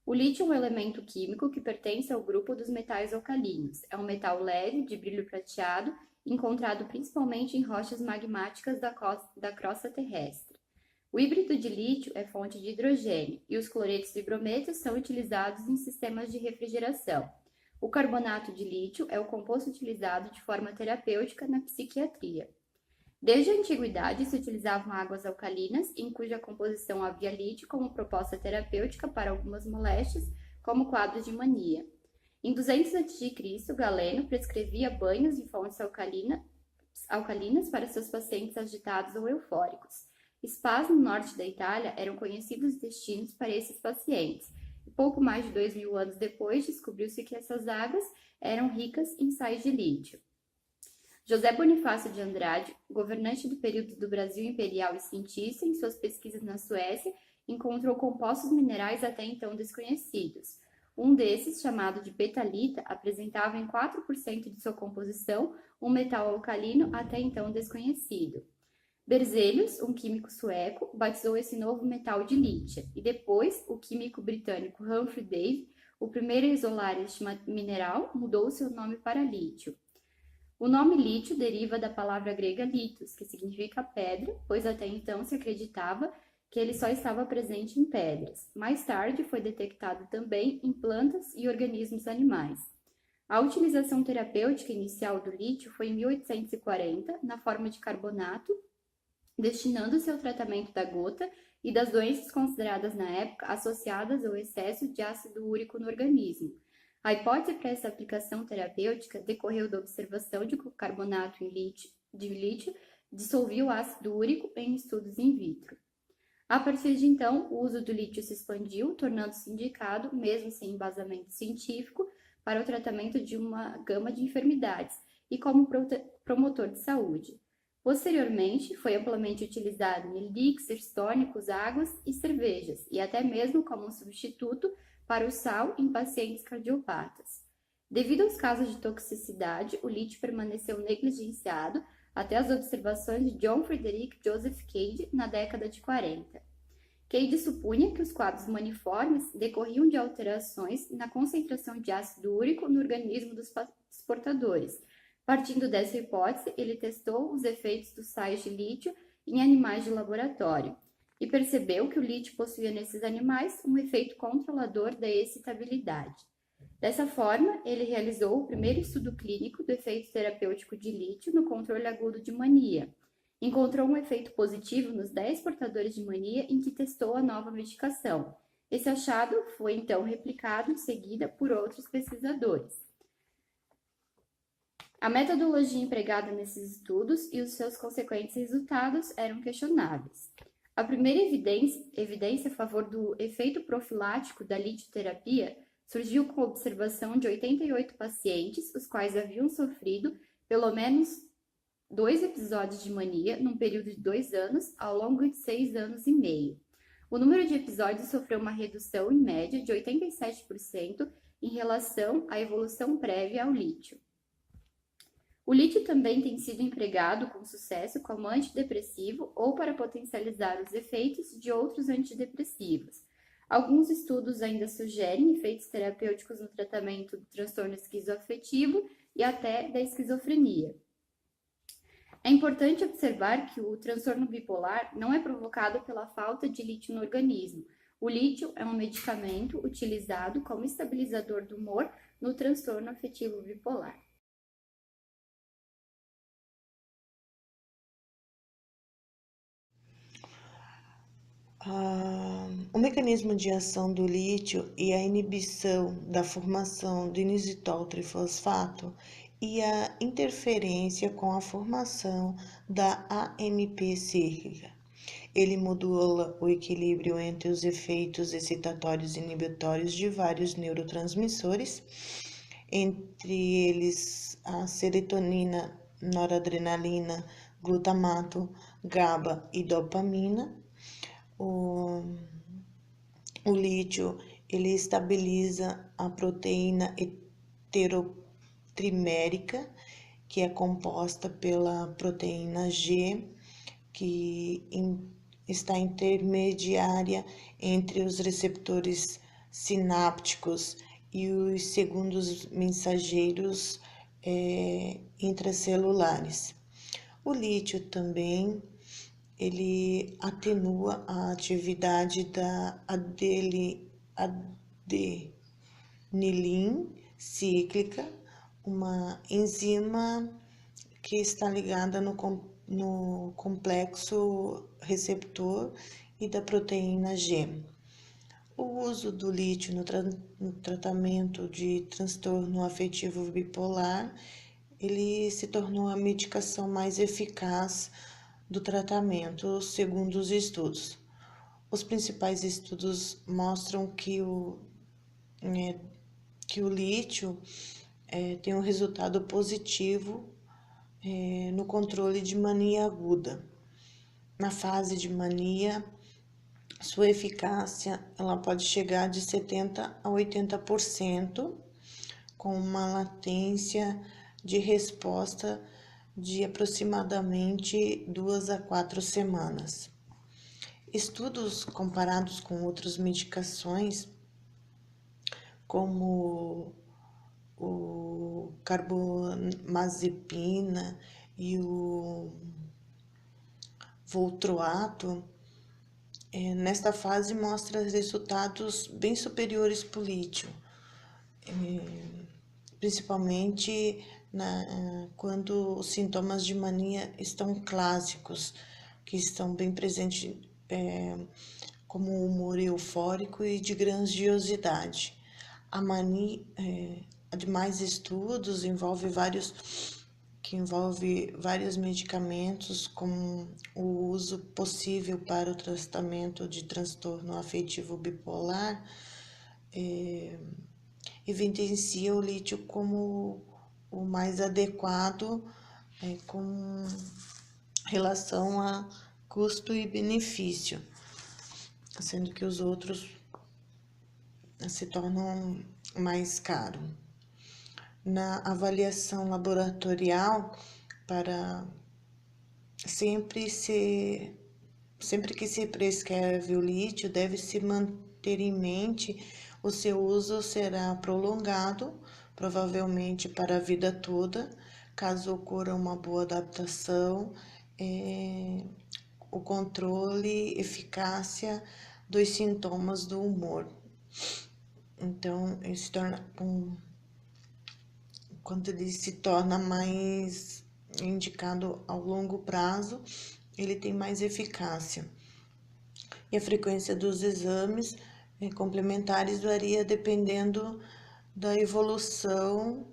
O lítio é um elemento químico que pertence ao grupo dos metais alcalinos. É um metal leve, de brilho prateado, encontrado principalmente em rochas magmáticas da crosta terrestre. O híbrido de lítio é fonte de hidrogênio e os cloretos e brometos são utilizados em sistemas de refrigeração. O carbonato de lítio é o composto utilizado de forma terapêutica na psiquiatria. Desde a antiguidade se utilizavam águas alcalinas, em cuja composição havia lítio como proposta terapêutica para algumas moléstias, como quadros de mania. Em 200 a.C., Galeno prescrevia banhos em fontes alcalinas para seus pacientes agitados ou eufóricos. Spas no norte da Itália eram conhecidos destinos para esses pacientes. E pouco mais de 2.000 anos depois, descobriu-se que essas águas eram ricas em sais de lítio. José Bonifácio de Andrade, governante do período do Brasil Imperial e cientista, em suas pesquisas na Suécia, encontrou compostos minerais até então desconhecidos. Um desses, chamado de betalita, apresentava em 4% de sua composição um metal alcalino até então desconhecido. Berzelius, um químico sueco, batizou esse novo metal de lítio, e depois o químico britânico Humphrey Davy, o primeiro a isolar este mineral, mudou seu nome para lítio. O nome lítio deriva da palavra grega litos, que significa pedra, pois até então se acreditava que ele só estava presente em pedras. Mais tarde foi detectado também em plantas e organismos animais. A utilização terapêutica inicial do lítio foi em 1840, na forma de carbonato, destinando-se ao tratamento da gota e das doenças consideradas na época associadas ao excesso de ácido úrico no organismo. A hipótese para essa aplicação terapêutica decorreu da observação de que o carbonato de lítio dissolvia o ácido úrico em estudos in vitro. A partir de então, o uso do lítio se expandiu, tornando-se indicado, mesmo sem embasamento científico, para o tratamento de uma gama de enfermidades e como promotor de saúde. Posteriormente, foi amplamente utilizado em elixires, tônicos, águas e cervejas, e até mesmo como um substituto para o sal em pacientes cardiopatas. Devido aos casos de toxicidade, o lítio permaneceu negligenciado até as observações de John Frederick Joseph Cady na década de 40. Cady supunha que os quadros maniformes decorriam de alterações na concentração de ácido úrico no organismo dos portadores. Partindo dessa hipótese, ele testou os efeitos dos sais de lítio em animais de laboratório e percebeu que o lítio possuía nesses animais um efeito controlador da excitabilidade. Dessa forma, ele realizou o primeiro estudo clínico do efeito terapêutico de lítio no controle agudo de mania. Encontrou um efeito positivo nos 10 portadores de mania em que testou a nova medicação. Esse achado foi então replicado em seguida por outros pesquisadores. A metodologia empregada nesses estudos e os seus consequentes resultados eram questionáveis. A primeira evidência a favor do efeito profilático da litioterapia surgiu com a observação de 88 pacientes, os quais haviam sofrido pelo menos 2 episódios de mania num período de 2 anos, ao longo de 6 anos e meio. O número de episódios sofreu uma redução, em média, de 87% em relação à evolução prévia ao lítio. O lítio também tem sido empregado com sucesso como antidepressivo ou para potencializar os efeitos de outros antidepressivos. Alguns estudos ainda sugerem efeitos terapêuticos no tratamento do transtorno esquizoafetivo e até da esquizofrenia. É importante observar que o transtorno bipolar não é provocado pela falta de lítio no organismo. O lítio é um medicamento utilizado como estabilizador do humor no transtorno afetivo bipolar. O mecanismo de ação do lítio e a inibição da formação do inositol trifosfato e a interferência com a formação da AMP cíclica. Ele modula o equilíbrio entre os efeitos excitatórios e inibitórios de vários neurotransmissores, entre eles a serotonina, noradrenalina, glutamato, GABA e dopamina. O lítio, ele estabiliza a proteína heterotrimérica, que é composta pela proteína G, que está intermediária entre os receptores sinápticos e os segundos mensageiros intracelulares. O lítio também ele atenua a atividade da adenilin cíclica, uma enzima que está ligada no complexo receptor e da proteína G. O uso do lítio no tratamento de transtorno afetivo bipolar, ele se tornou a medicação mais eficaz do tratamento, segundo os estudos. Os principais estudos mostram que o lítio tem um resultado positivo no controle de mania aguda. Na fase de mania, sua eficácia ela pode chegar de 70% a 80%, com uma latência de resposta de aproximadamente 2 a 4 semanas. Estudos comparados com outras medicações, como o carbamazepina e o Voltruato, nesta fase mostra resultados bem superiores para o lítio, principalmente quando os sintomas de mania estão clássicos, que estão bem presentes, como o humor eufórico e de grandiosidade. A mania, demais estudos envolve vários medicamentos, como o uso possível para o tratamento de transtorno afetivo bipolar, evidencia o lítio como o mais adequado com relação a custo e benefício, sendo que os outros se tornam mais caros. Na avaliação laboratorial, sempre que se prescreve o lítio, deve-se manter em mente o seu uso será prolongado, provavelmente para a vida toda, caso ocorra uma boa adaptação, o controle, eficácia dos sintomas do humor. Então, quando ele se torna mais indicado ao longo prazo, ele tem mais eficácia. E a frequência dos exames complementares varia dependendo da evolução,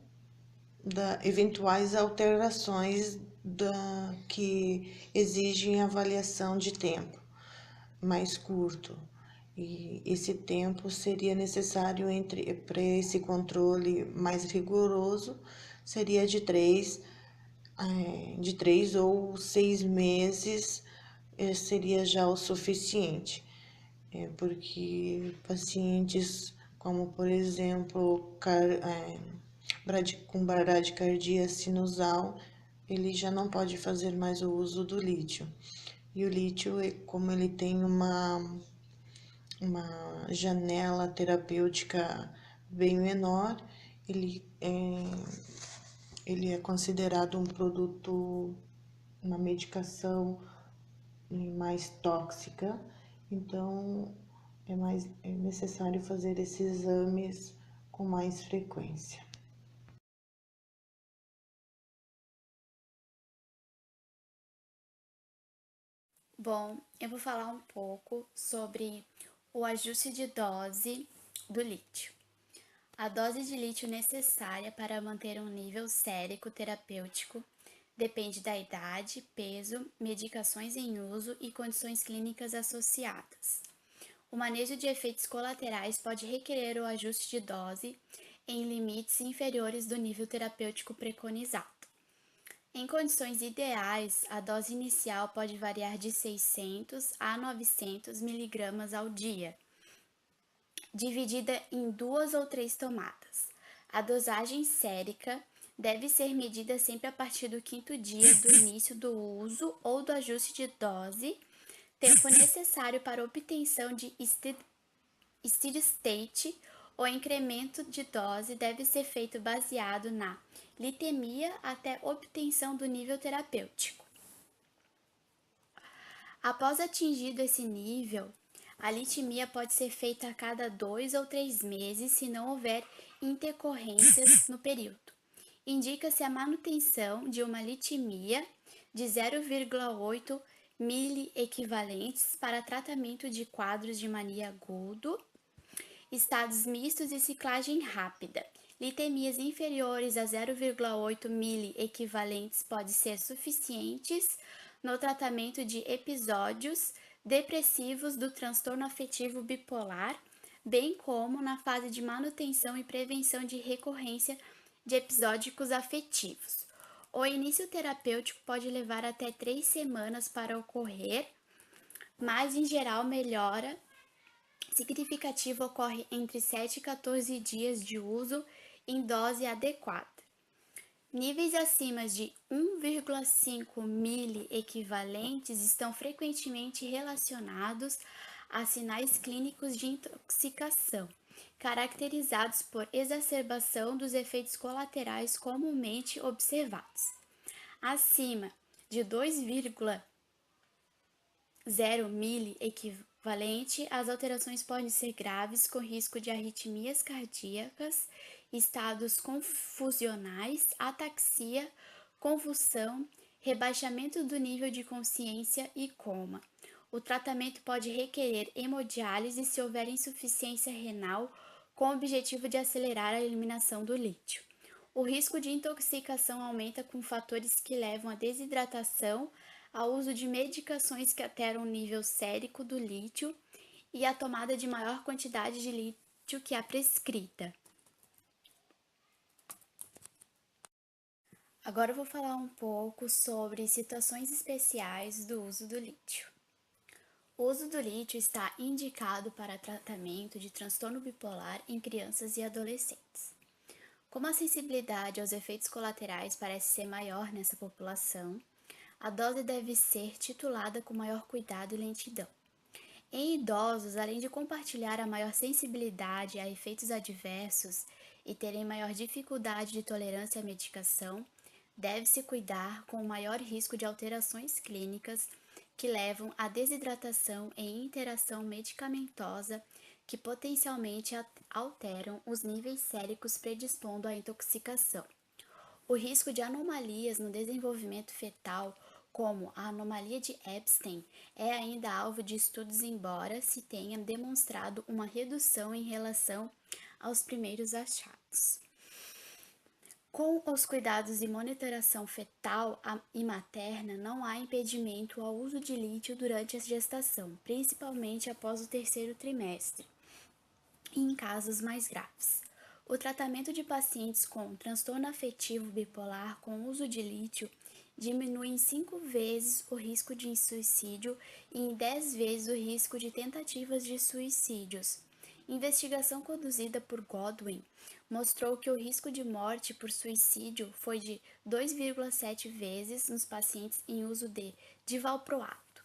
das eventuais alterações que exigem avaliação de tempo mais curto. E esse tempo seria necessário para esse controle mais rigoroso, seria de 3 ou 6 meses, seria já o suficiente, porque pacientes como, por exemplo, com bradicardia sinusal, ele já não pode fazer mais o uso do lítio. E o lítio, como ele tem uma janela terapêutica bem menor, ele é considerado um produto, uma medicação mais tóxica, então é necessário fazer esses exames com mais frequência. Bom, eu vou falar um pouco sobre o ajuste de dose do lítio. A dose de lítio necessária para manter um nível sérico terapêutico depende da idade, peso, medicações em uso e condições clínicas associadas. O manejo de efeitos colaterais pode requerer o ajuste de dose em limites inferiores do nível terapêutico preconizado. Em condições ideais, a dose inicial pode variar de 600 a 900 mg ao dia, dividida em 2 ou 3 tomadas. A dosagem sérica deve ser medida sempre a partir do 5º dia do início do uso ou do ajuste de dose, tempo necessário para obtenção de steady state, o incremento de dose deve ser feito baseado na litemia até obtenção do nível terapêutico. Após atingido esse nível, a litemia pode ser feita a cada 2 ou 3 meses se não houver intercorrências no período. Indica-se a manutenção de uma litemia de 0,8 miliequivalentes para tratamento de quadros de mania agudo, estados mistos e ciclagem rápida. Litemias inferiores a 0,8 miliequivalentes podem ser suficientes no tratamento de episódios depressivos do transtorno afetivo bipolar, bem como na fase de manutenção e prevenção de recorrência de episódios afetivos. O início terapêutico pode levar até 3 semanas para ocorrer, mas em geral melhora significativa ocorre entre 7 e 14 dias de uso em dose adequada. Níveis acima de 1,5 miliequivalentes estão frequentemente relacionados a sinais clínicos de intoxicação, caracterizados por exacerbação dos efeitos colaterais comumente observados. Acima de 2,0 miliequivalente, as alterações podem ser graves, com risco de arritmias cardíacas, estados confusionais, ataxia, convulsão, rebaixamento do nível de consciência e coma. O tratamento pode requerer hemodiálise se houver insuficiência renal, com o objetivo de acelerar a eliminação do lítio. O risco de intoxicação aumenta com fatores que levam à desidratação, ao uso de medicações que alteram o nível sérico do lítio e a tomada de maior quantidade de lítio que a prescrita. Agora eu vou falar um pouco sobre situações especiais do uso do lítio. O uso do lítio está indicado para tratamento de transtorno bipolar em crianças e adolescentes. Como a sensibilidade aos efeitos colaterais parece ser maior nessa população, a dose deve ser titulada com maior cuidado e lentidão. Em idosos, além de compartilhar a maior sensibilidade a efeitos adversos e terem maior dificuldade de tolerância à medicação, deve-se cuidar com o maior risco de alterações clínicas que levam à desidratação e interação medicamentosa que potencialmente alteram os níveis séricos predispondo à intoxicação. O risco de anomalias no desenvolvimento fetal, como a anomalia de Epstein, é ainda alvo de estudos, embora se tenha demonstrado uma redução em relação aos primeiros achados. Com os cuidados e monitoração fetal e materna, não há impedimento ao uso de lítio durante a gestação, principalmente após o 3º trimestre, e em casos mais graves. O tratamento de pacientes com transtorno afetivo bipolar com uso de lítio diminui em 5 vezes o risco de suicídio e em 10 vezes o risco de tentativas de suicídios. Investigação conduzida por Godwin mostrou que o risco de morte por suicídio foi de 2,7 vezes nos pacientes em uso de divalproato.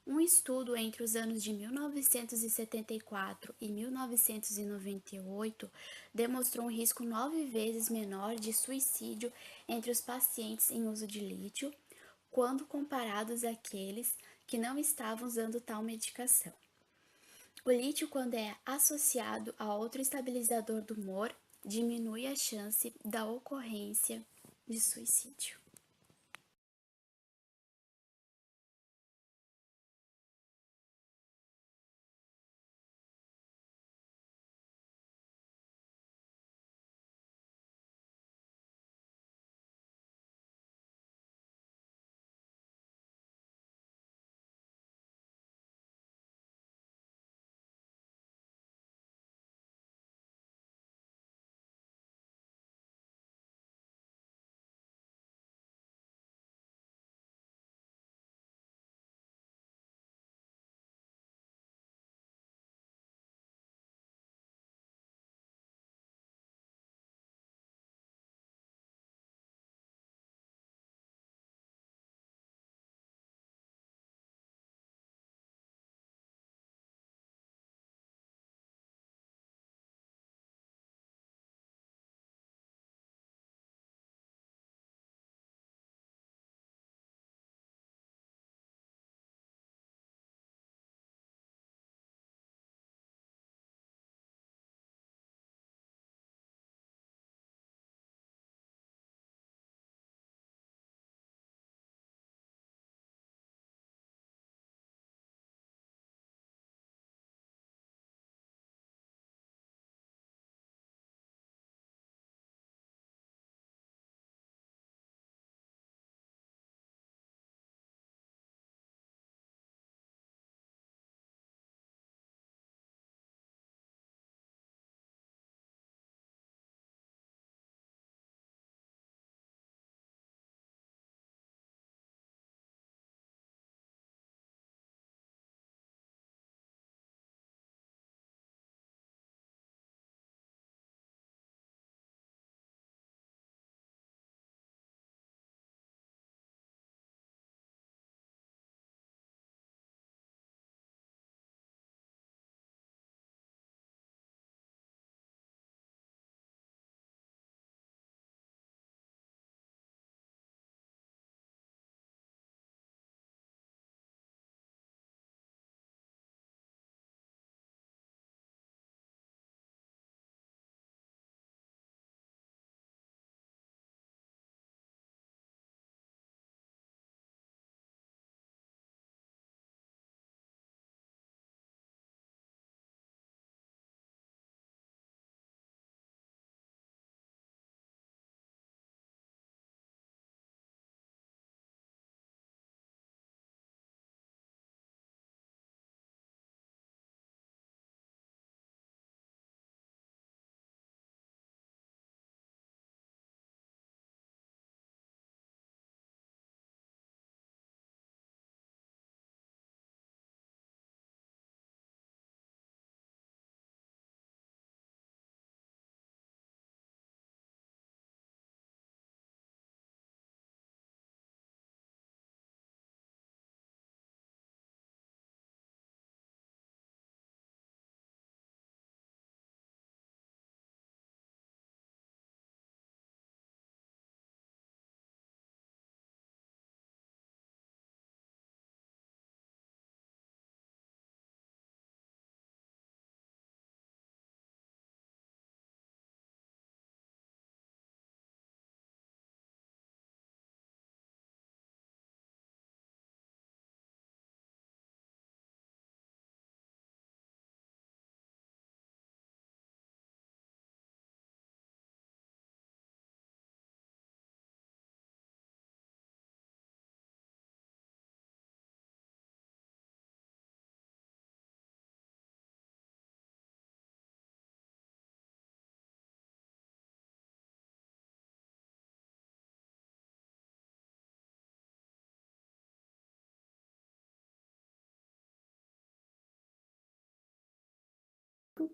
Um estudo entre os anos de 1974 e 1998 demonstrou um risco 9 vezes menor de suicídio entre os pacientes em uso de lítio, quando comparados àqueles que não estavam usando tal medicação. O lítio, quando é associado a outro estabilizador do humor, diminui a chance da ocorrência de suicídio.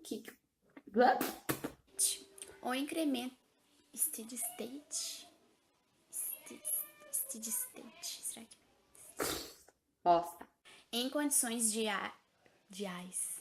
que... O incremento steady state. Steady state, será que Bosta. em condições de ice.